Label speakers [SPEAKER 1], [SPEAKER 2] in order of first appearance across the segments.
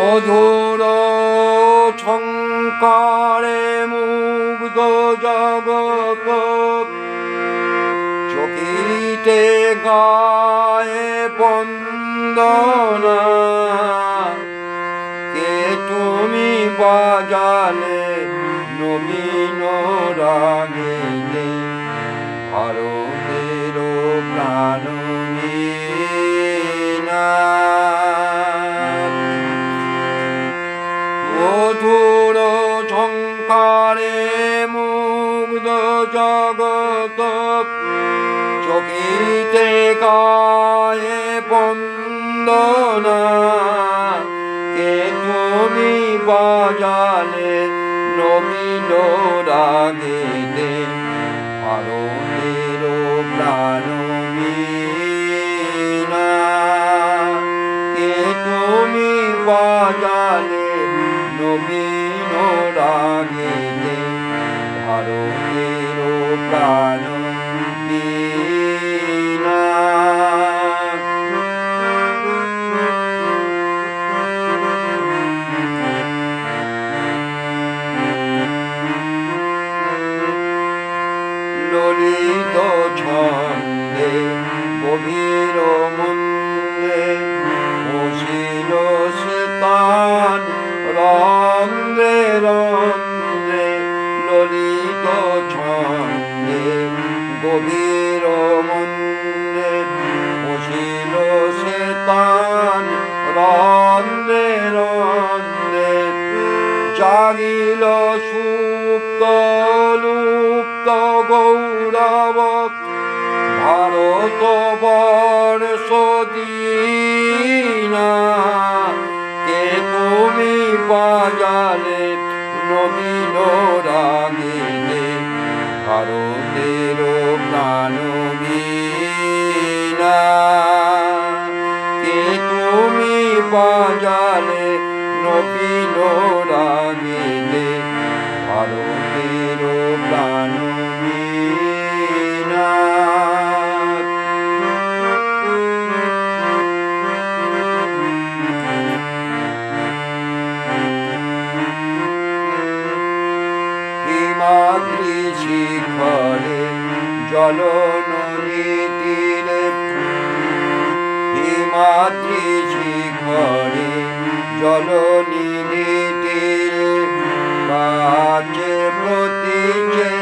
[SPEAKER 1] মধুর ঝঙ্কারে মুগ্ধ জগৎ, চকিতে গায়ে বন্দনা। কে তুমি বাজালে নবীন রাগিলে, ভারতের প্রাণবীণা। মধুর ঝঙ্কারে মুগ্ধ জগৎ, চকিতে গায়ে বন্দনা। কে তুমি বাজালে নবীন রাগিলে, ভারতের প্রাণবীণা। কে তুমি বাজালে নবীন রাগিলে, ভারতের প্রাণবীণা। ললিত ছন্দে গভীর মন্দে, বসিল শীতান রন্ধ্রে রন্ধ্রে। ললিত ছন্দে গভীর মন্দে, বসিল শীতান রন্ধ্রে রন্ধ্রে। জাগিল সুপ্ত লুপ্ত গৌরব, ভারত বর্ষ দীনা। কে তুমি বাজালে নবীন রাগিলে, ভারতের প্রাণবীণা। কে তুমি বাজালে নবীন রাগিলে, ভারতের প্রাণবীণা। হিমাদ্রি শিখরে জল নদী তীরে, হিমাদ্রি শিখরে জল নিধি তীরে। বাজে প্রতিচে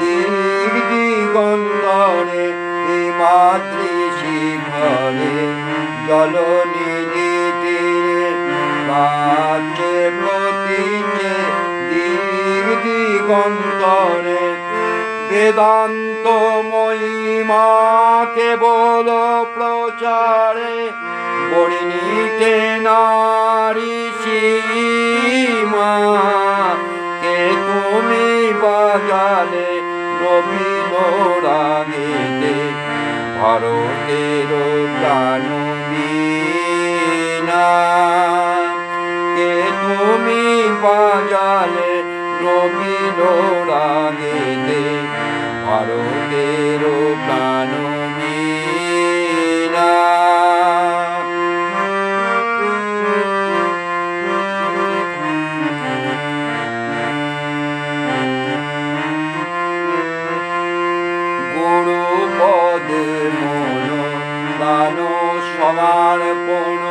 [SPEAKER 1] দিগ দিগন্তরে, হিমাদ্রি শিখরে জল নিধি তীরে। বাজে প্রতিচে দিগ দিগন্তরে। বেদান্ত মহিমা কেবল প্রচারে, বর্ণিতে নারী সীমা। কে তুমি বাজালে নবীন রাগিলে, ভারতের প্রাণবীণা। কে তুমি বাজালে নবীন রাগিলে, ভারতের প্রাণবীণা। গুরুপদে মন প্রাণ সমর্পণ,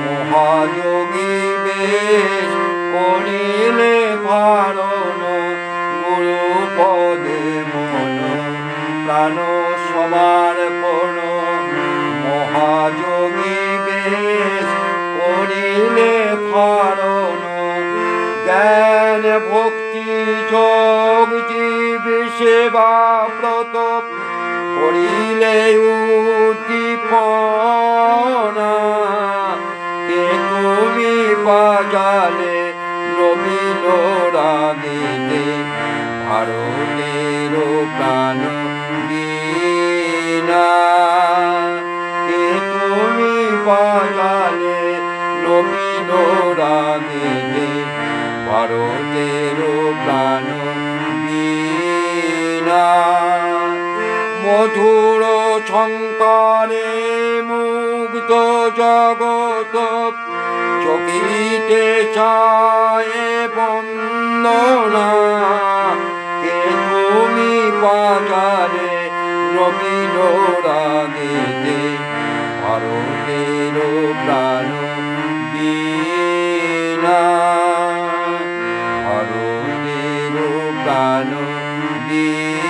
[SPEAKER 1] মহাযোগী বেশ করিলে ধারণ। গুরুপদে মন প্রাণ সমর্পণ, মহাযোগী বেশ করিলে ধারণ। জ্ঞান ভক্তি যোগ জীব সেবা ব্রত, করিলে উদ্দীপনা। কে তুমি বাজালে নবীন রাগিলে, ভারতের প্রাণবীণা। কে তুমি বাজালে নবীন রাগিলে, ভারতের প্রাণবীণা। মধুর ঝঙ্কারে মুগ্ধ সমস্ত জগৎ চকিতে চায় বন্দনা, কে তুমি পাগালে নবীন রাগেতে ভারতের প্রাণ বীণা, ভারতের প্রাণ বীণা।